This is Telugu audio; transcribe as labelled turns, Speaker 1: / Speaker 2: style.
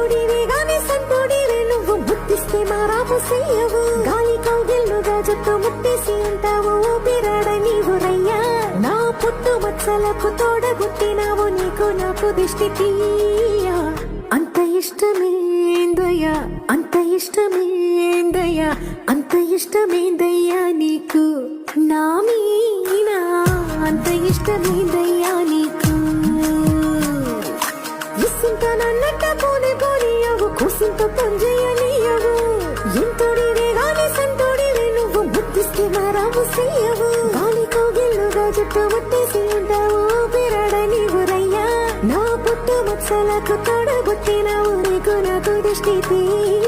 Speaker 1: సొంతుడివే గాని సంతుడివే నువ్వు ముద్దిస్తే మారాము చెయ్యవు గాలి కౌగిల్లుగా జట్టు ముట్టేసి ఉంటావు ఊపిరాడ నీవు రయ్యా నా పుట్టు మచ్చలకు తోడగుట్టినావు నీకు నాకు దిష్టి తీయా అంత ఇష్టమేందయ్యా అంత ఇష్టమేందయ్యా అంత ఇష్టమేందయ్యా నీకు నా మీనా అంత ఇష్టమేందయ్యా నీకు ఇసుంత నన్నట్ట పోనీయవు కూసింత పనిచేయనీయవు ఎంతోడివే గాని సంతోడివే నువ్వు ముద్దిస్తే మారాము చెయ్యవు గాలి కౌగిల్లుగా జట్టు ముట్టేసి ఉంటావు ఊపిరాడ నీవు రయ్యా నా పుట్టు మచ్చలకు తొడగొట్టినావు నీకు నాకు దిష్టి తీయా